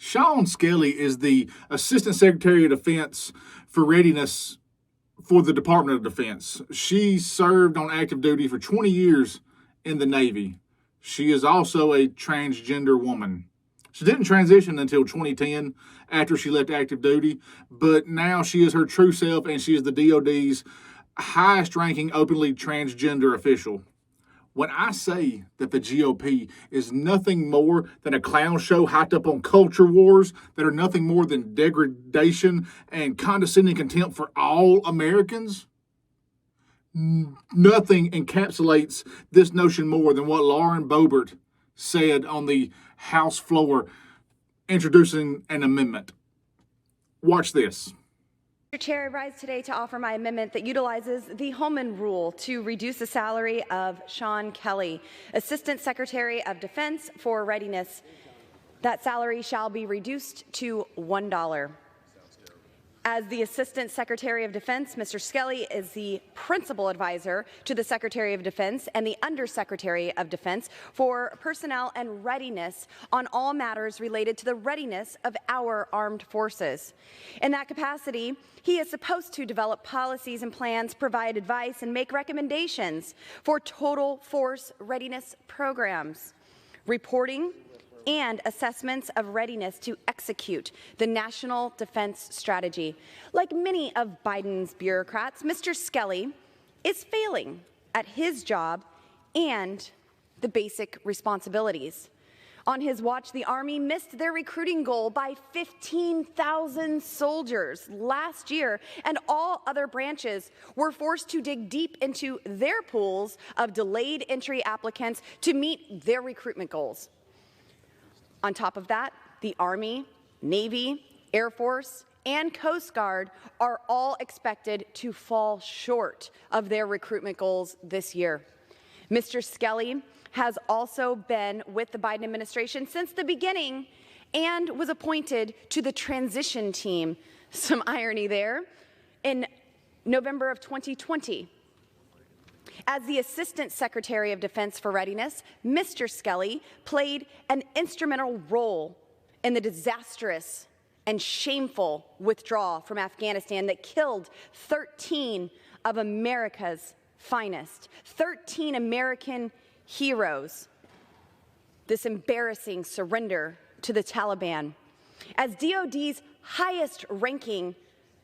Sean Skelly is the Assistant Secretary of Defense for Readiness for the Department of Defense. She served on active duty for 20 years in the Navy. She is also a transgender woman. She didn't transition until 2010 after she left active duty, but now she is her true self and she is the DoD's highest ranking openly transgender official. When I say that the GOP is nothing more than a clown show hyped up on culture wars that are nothing more than degradation and condescending contempt for all Americans, nothing encapsulates this notion more than what Lauren Boebert said on the House floor introducing an amendment. Watch this. Mr. Chair, I rise today to offer my amendment that utilizes the Holman Rule to reduce the salary of Sean Kelly, Assistant Secretary of Defense for Readiness. That salary shall be reduced to $1. As the Assistant Secretary of Defense, Mr. Skelly is the principal advisor to the Secretary of Defense and the Undersecretary of Defense for personnel and readiness on all matters related to the readiness of our armed forces. In that capacity, he is supposed to develop policies and plans, provide advice, and make recommendations for total force readiness programs, reporting, and assessments of readiness to execute the National Defense Strategy. Like many of Biden's bureaucrats, Mr. Skelly is failing at his job and the basic responsibilities. On his watch, the Army missed their recruiting goal by 15,000 soldiers last year, and all other branches were forced to dig deep into their pools of delayed entry applicants to meet their recruitment goals. On top of that, the Army, Navy, Air Force, and Coast Guard are all expected to fall short of their recruitment goals this year. Mr. Skelly has also been with the Biden administration since the beginning and was appointed to the transition team, some irony there, in November of 2020. As the Assistant Secretary of Defense for Readiness, Mr. Skelly played an instrumental role in the disastrous and shameful withdrawal from Afghanistan that killed 13 of America's finest, 13 American heroes. This embarrassing surrender to the Taliban. As DoD's highest-ranking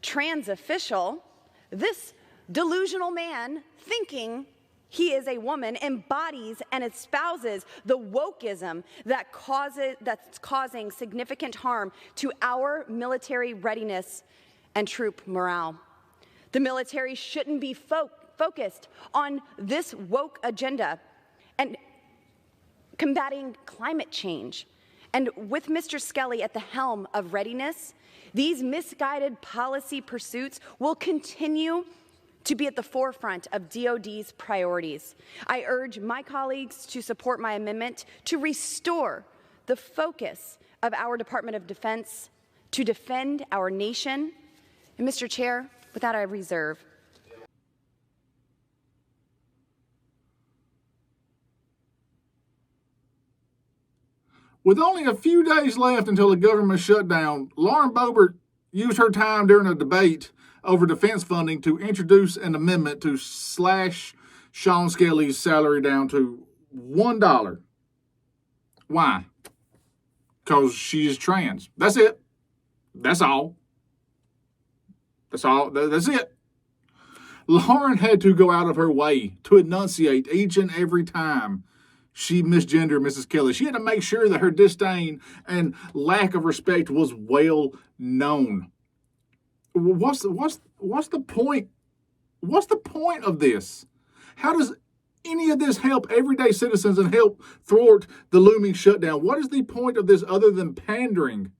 trans official, this delusional man, thinking he is a woman, embodies and espouses the wokeism that's causing significant harm to our military readiness and troop morale. The military shouldn't be focused on this woke agenda and combating climate change. And with Mr. Skelly at the helm of readiness, these misguided policy pursuits will continue to be at the forefront of DoD's priorities. I urge my colleagues to support my amendment to restore the focus of our Department of Defense to defend our nation. And Mr. Chair, with that I reserve. With only a few days left until the government shutdown, Lauren Boebert used her time during a debate over defense funding to introduce an amendment to slash Sean Skelly's salary down to $1. Why? Because she is trans. That's it. That's all. That's all. That's it. Lauren had to go out of her way to enunciate each and every time she misgendered Mrs. Kelly. She had to make sure that her disdain and lack of respect was well known. What's the point? What's the point of this? How does any of this help everyday citizens and help thwart the looming shutdown? What is the point of this other than pandering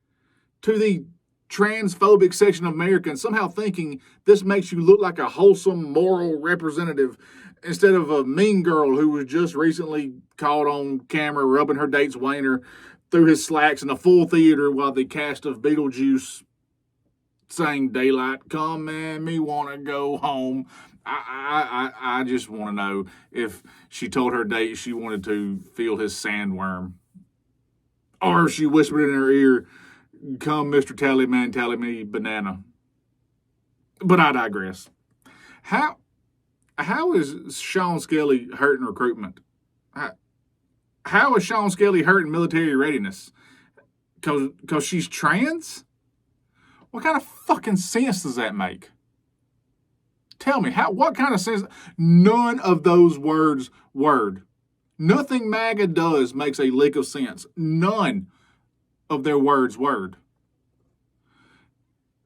to the transphobic section of America and somehow thinking this makes you look like a wholesome moral representative instead of a mean girl who was just recently caught on camera rubbing her date's wiener through his slacks in a full theater while the cast of Beetlejuice sang "Daylight Come" and me want to go home. I just want to know if she told her date she wanted to feel his sandworm, or she whispered in her ear, come Mr. Tally Man, tally me banana. But I digress. How is Sean Skelly hurting recruitment? How is Sean Skelly hurting military readiness? Because she's trans? What kind of fucking sense does that make? Tell me, what kind of sense? None of those words word. Nothing MAGA does makes a lick of sense. None of their words word.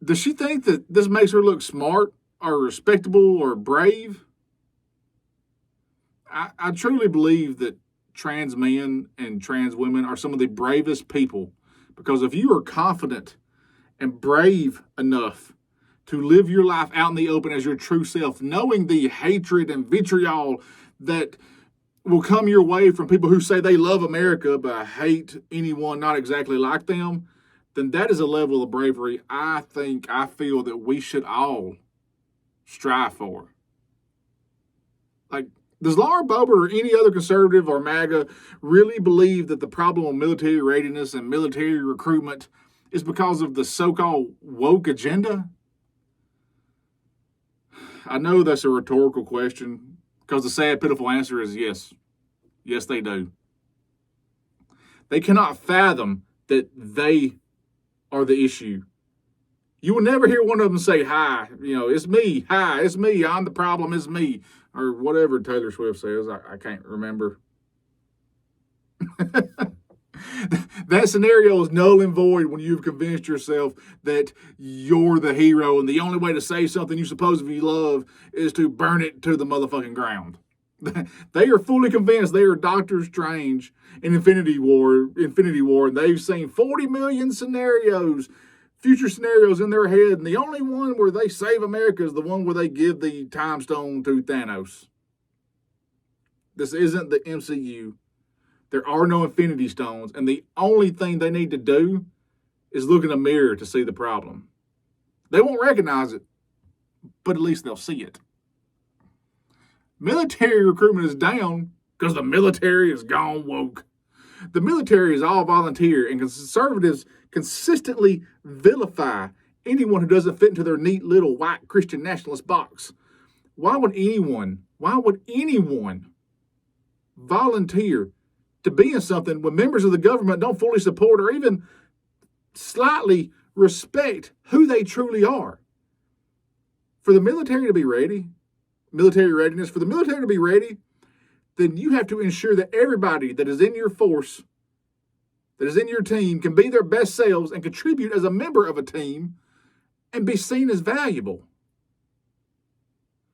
Does she think that this makes her look smart or respectable or brave? I truly believe that trans men and trans women are some of the bravest people, because if you are confident and brave enough to live your life out in the open as your true self, knowing the hatred and vitriol that will come your way from people who say they love America but hate anyone not exactly like them, then that is a level of bravery I feel that we should all strive for. Like, does Laura Boebert or any other conservative or MAGA really believe that the problem of military readiness and military recruitment is because of the so-called woke agenda? I know that's a rhetorical question, because the sad, pitiful answer is yes. Yes, they do. They cannot fathom that they are the issue. You will never hear one of them say, hi, it's me. Hi, it's me. I'm the problem. It's me. Or whatever Taylor Swift says. I can't remember. That scenario is null and void when you've convinced yourself that you're the hero and the only way to say something you supposedly love is to burn it to the motherfucking ground. They are fully convinced they are Doctor Strange in Infinity War, and they've seen 40 million future scenarios in their head, and the only one where they save America is the one where they give the time stone to Thanos. This isn't the MCU. There are no Infinity Stones, and the only thing they need to do is look in a mirror to see the problem. They won't recognize it, but at least they'll see it. Military recruitment is down because the military is gone woke. The military is all volunteer, and conservatives consistently vilify anyone who doesn't fit into their neat little white Christian nationalist box. Why would anyone volunteer to be in something when members of the government don't fully support or even slightly respect who they truly are? For the military to be ready, military readiness, for the military to be ready, then you have to ensure that everybody that is in your force, that is in your team, can be their best selves and contribute as a member of a team and be seen as valuable.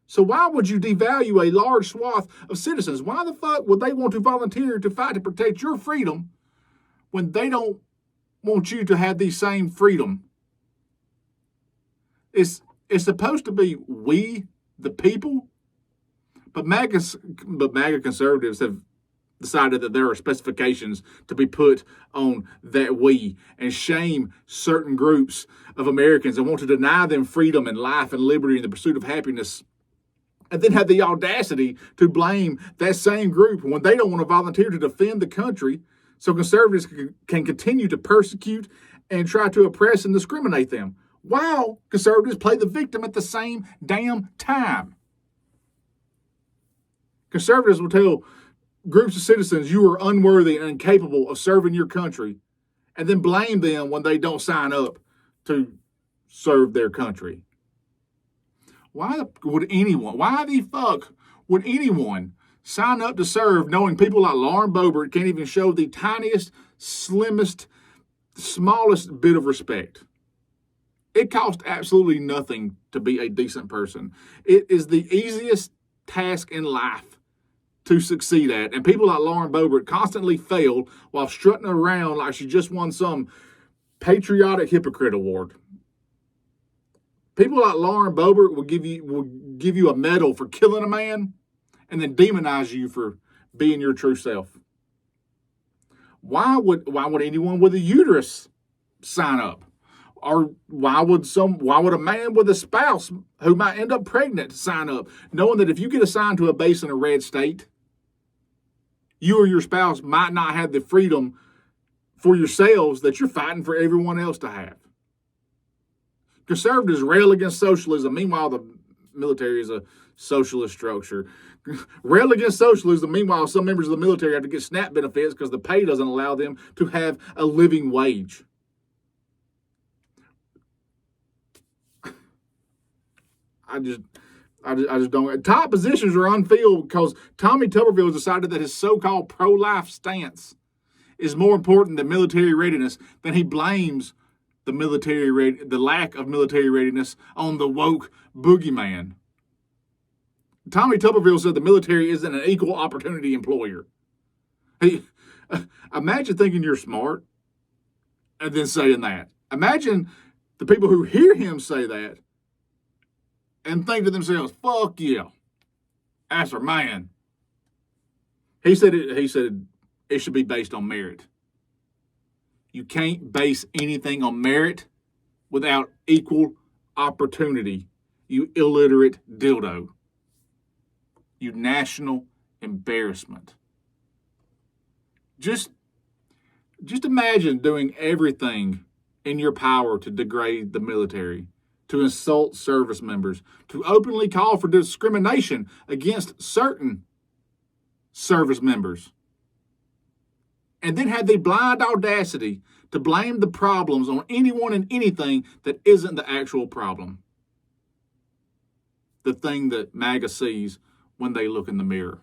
So why would you devalue a large swath of citizens? Why the fuck would they want to volunteer to fight to protect your freedom when they don't want you to have the same freedom? It's supposed to be we, the people, but MAGA conservatives have decided that there are specifications to be put on that we, and shame certain groups of Americans and want to deny them freedom and life and liberty and the pursuit of happiness, and then have the audacity to blame that same group when they don't want to volunteer to defend the country, so conservatives can continue to persecute and try to oppress and discriminate them, while conservatives play the victim at the same damn time. Conservatives will tell groups of citizens you are unworthy and incapable of serving your country, and then blame them when they don't sign up to serve their country. Why the fuck would anyone sign up to serve knowing people like Lauren Boebert can't even show the tiniest, slimmest, smallest bit of respect? It costs absolutely nothing to be a decent person. It is the easiest task in life to succeed at, and people like Lauren Boebert constantly fail while strutting around like she just won some patriotic hypocrite award. People like Lauren Boebert will give you a medal for killing a man and then demonize you for being your true self. Why would anyone with a uterus sign up? Or why would a man with a spouse who might end up pregnant sign up, knowing that if you get assigned to a base in a red state, you or your spouse might not have the freedom for yourselves that you're fighting for everyone else to have. Conservatives rail against socialism. Meanwhile, the military is a socialist structure. Rail against socialism. Meanwhile, some members of the military have to get SNAP benefits because the pay doesn't allow them to have a living wage. I just don't. Top positions are unfilled because Tommy Tuberville has decided that his so-called pro-life stance is more important than military readiness. Then he blames the lack of military readiness on the woke boogeyman. Tommy Tuberville said the military isn't an equal opportunity employer. Imagine thinking you're smart and then saying that. Imagine the people who hear him say that and think to themselves, fuck yeah, that's our man. He said it should be based on merit. You can't base anything on merit without equal opportunity, you illiterate dildo. You national embarrassment. Just imagine doing everything in your power to degrade the military, to insult service members, to openly call for discrimination against certain service members, and then have the blind audacity to blame the problems on anyone and anything that isn't the actual problem. The thing that MAGA sees when they look in the mirror.